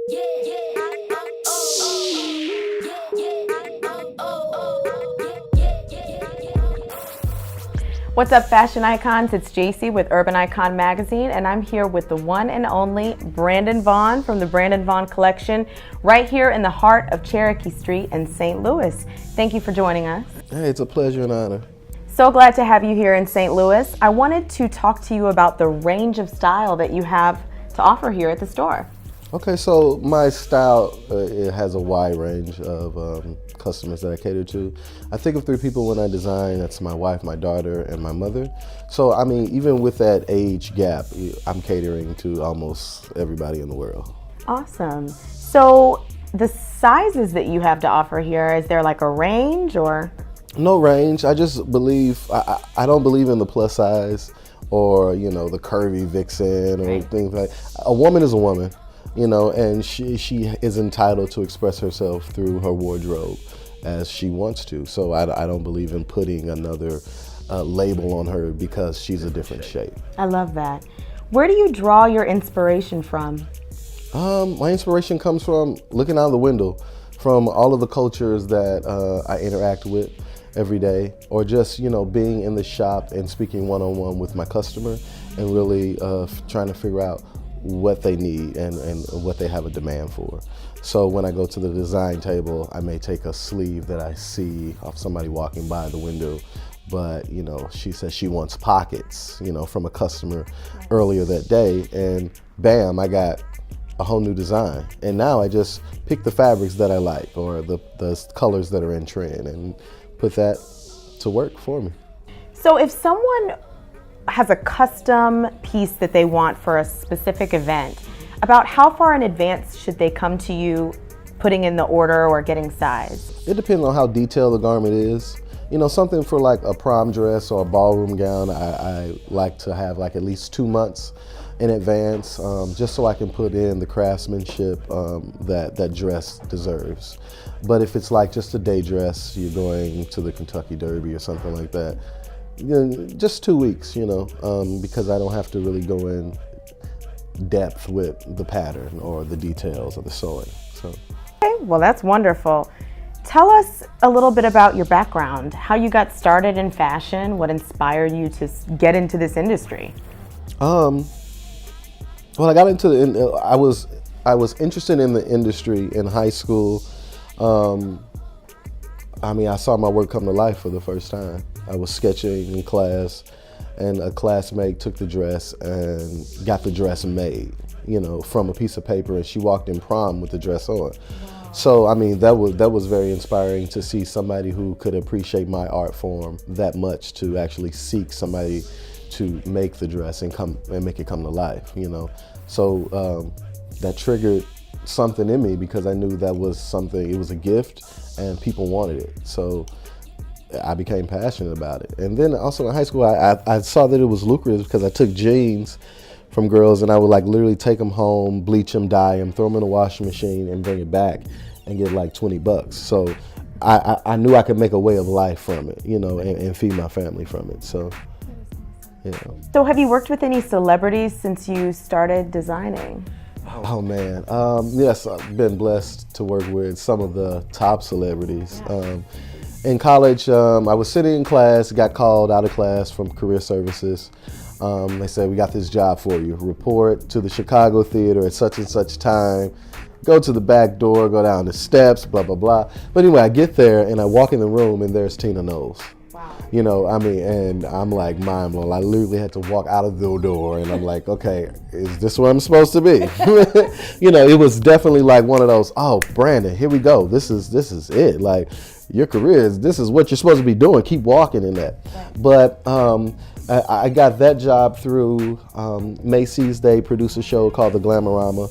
What's up, fashion icons? It's JC with Urban Icon Magazine, and I'm here with the one and only Brandin Vaughn from the Brandin Vaughn collection, right here in the heart of Cherokee Street in St. Louis. Thank you for joining us. Hey, it's a pleasure and honor. So glad to have you here in St. Louis. I wanted to talk to you about the range of style that you have to offer here at the store. Okay, so my style, it has a wide range of customers that I cater to. I think of three people when I design. That's my wife, my daughter, and my mother. So, I mean, even with that age gap, I'm catering to almost everybody in the world. Awesome. So the sizes that you have to offer here, is there like a range or? No range. I just believe, I don't believe in the plus size or, you know, the curvy vixen or things like. A woman is a woman. You know, and she is entitled to express herself through her wardrobe as she wants to. So I don't believe in putting another label on her because she's a different shape. I love that. Where do you draw your inspiration from? My inspiration comes from looking out the window, from all of the cultures that I interact with every day, or just, you know, being in the shop and speaking one-on-one with my customer and really trying to figure out what they need and what they have a demand for. So when I go to the design table, I may take a sleeve that I see of somebody walking by the window, but, you know, she says she wants pockets, you know, from a customer earlier that day, and bam, I got a whole new design. And now I just pick the fabrics that I like or the colors that are in trend and put that to work for me. So if someone has a custom piece that they want for a specific event, about how far in advance should they come to you putting in the order or getting size? It depends on how detailed the garment is. You know, something for like a prom dress or a ballroom gown, I like to have like at least 2 months in advance, just so I can put in the craftsmanship that dress deserves. But if it's like just a day dress, you're going to the Kentucky Derby or something like that, you know, just 2 weeks, you know, because I don't have to really go in depth with the pattern or the details of the sewing. So. Okay, well, that's wonderful. Tell us a little bit about your background, how you got started in fashion, what inspired you to get into this industry. Well, I got into I was interested in the industry in high school. I mean, I saw my work come to life for the first time. I was sketching in class, and a classmate took the dress and got the dress made, you know, from a piece of paper, and she walked in prom with the dress on. Wow. So, I mean, that was very inspiring to see somebody who could appreciate my art form that much to actually seek somebody to make the dress and make it come to life, you know. So that triggered something in me because I knew that was something, it was a gift and people wanted it. So I became passionate about it. And then also in high school, I saw that it was lucrative because I took jeans from girls and I would like literally take them home, bleach them, dye them, throw them in a washing machine and bring it back and get like $20. So I knew I could make a way of life from it, you know, and feed my family from it. So, you know. So have you worked with any celebrities since you started designing? Oh man, yes, I've been blessed to work with some of the top celebrities. In college, I was sitting in class, got called out of class from career services. They said, we got this job for you. Report to the Chicago theater at such and such time. Go to the back door, go down the steps, blah, blah, blah. But anyway, I get there and I walk in the room and there's Tina Knowles. Wow. You know, I mean, and I'm like mind blown. I literally had to walk out of the door and I'm like, okay, is this where I'm supposed to be? You know, it was definitely like one of those, oh, Brandin, here we go. This is it. Like, your career this is what you're supposed to be doing. Keep walking in that. But I got that job through Macy's. They produced a show called The Glamorama,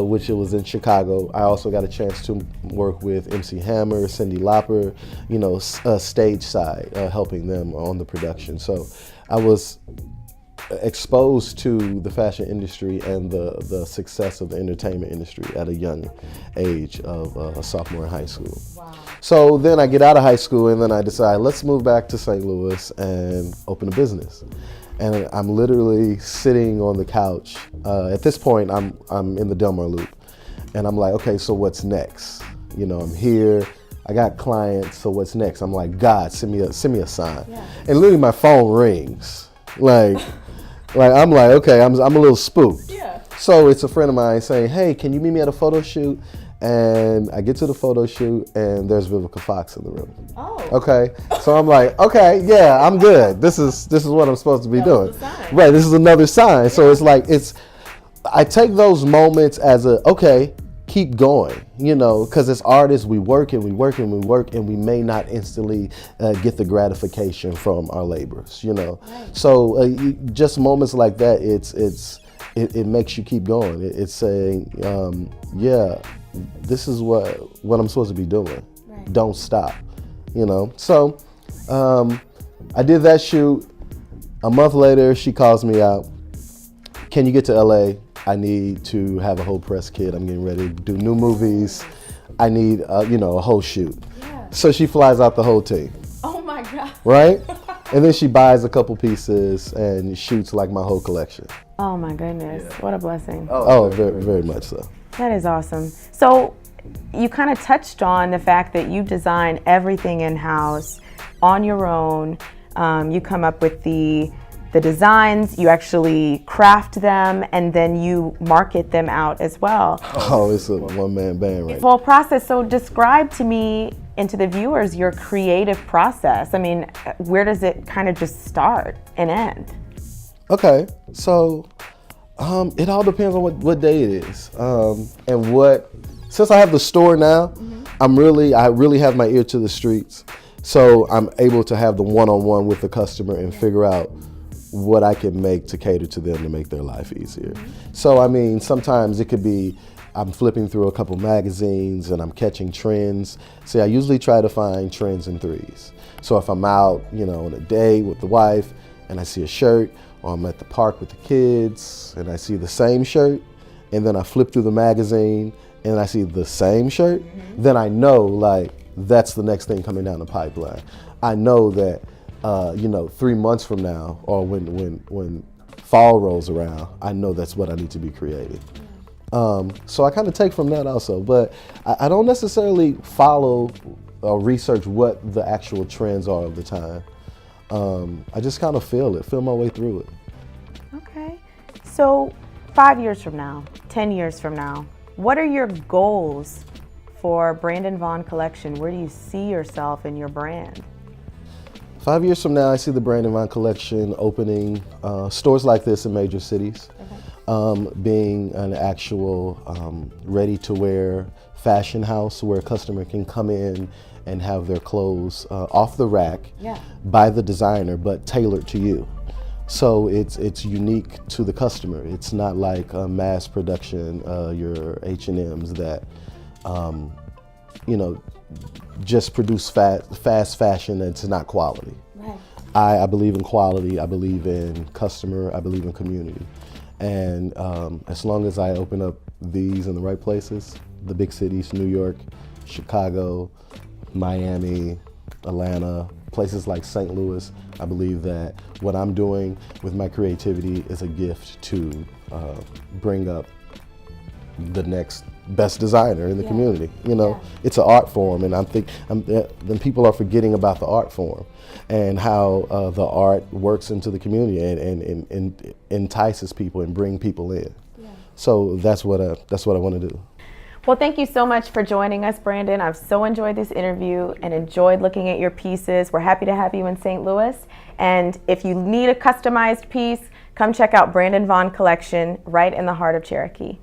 which it was in Chicago. I also got a chance to work with MC Hammer, Cyndi Lauper, you know, stage side, helping them on the production. So I was exposed to the fashion industry and the success of the entertainment industry at a young age of a sophomore in high school. Wow. So then I get out of high school and then I decide, let's move back to St. Louis and open a business. And I'm literally sitting on the couch. At this point, I'm in the Delmar Loop. And I'm like, okay, so what's next? You know, I'm here, I got clients, so what's next? I'm like, God, send me a sign. Yeah. And literally my phone rings. Like I'm like, okay, I'm a little spooked. Yeah. So it's a friend of mine saying, hey, can you meet me at a photo shoot? And I get to the photo shoot and there's Vivica Fox in the room. Oh. Okay. So I'm like, okay, yeah, I'm good. This is what I'm supposed to be doing. Right, this is another sign. Yeah. So it's like, I take those moments as okay, keep going, you know, because as artists, we work and we work and we work, and we may not instantly get the gratification from our labors, you know. Right. So just moments like that, it makes you keep going. It's saying, yeah, this is what I'm supposed to be doing. Right. Don't stop, you know. So I did that shoot. A month later, she calls me out. Can you get to LA? I need to have a whole press kit. I'm getting ready to do new movies. I need, a whole shoot. Yeah. So she flies out the whole team. Oh my God. Right? And then she buys a couple pieces and shoots like my whole collection. Oh my goodness. Yeah. What a blessing. Oh, very, very much so. That is awesome. So you kind of touched on the fact that you design everything in-house on your own. You come up with the designs, you actually craft them, and then you market them out as well. Oh, it's a one-man band, right? Full process. So describe to me and to the viewers your creative process. I mean, where does it kind of just start and end? Okay, so it all depends on what day it is, and since I have the store now, mm-hmm. I really have my ear to the streets, so I'm able to have the one-on-one with the customer and figure out what I can make to cater to them to make their life easier. Mm-hmm. So I mean, sometimes it could be I'm flipping through a couple magazines and I'm catching trends. See, I usually try to find trends in threes. So if I'm out, on a day with the wife and I see a shirt, or I'm at the park with the kids and I see the same shirt, and then I flip through the magazine and I see the same shirt, mm-hmm. then I know that's the next thing coming down the pipeline. I know that 3 months from now, or when fall rolls around, I know that's what I need to be creating. So I kind of take from that also, but I don't necessarily follow or research what the actual trends are of the time. I just kind of feel my way through it. Okay. So 5 years from now, 10 years from now, what are your goals for Brandin Vaughn Collection? Where do you see yourself in your brand? 5 years from now, I see the Brandin Vaughn Collection opening stores like this in major cities, being an actual ready-to-wear fashion house where a customer can come in and have their clothes off the rack by the designer, but tailored to you. So it's unique to the customer. It's not like a mass production, your H&Ms that, just produce fast fashion that's not quality. Right. I believe in quality, I believe in customer, I believe in community. And as long as I open up these in the right places, the big cities, New York, Chicago, Miami, Atlanta, places like St. Louis, I believe that what I'm doing with my creativity is a gift to bring up the next best designer in the community. It's an art form, and then people are forgetting about the art form and how the art works into the community and entices people and bring people in. Yeah. So that's what I want to do. Well, thank you so much for joining us, Brandin. I've so enjoyed this interview and enjoyed looking at your pieces. We're happy to have you in St. Louis. And if you need a customized piece, come check out Brandin Vaughn Collection right in the heart of Cherokee.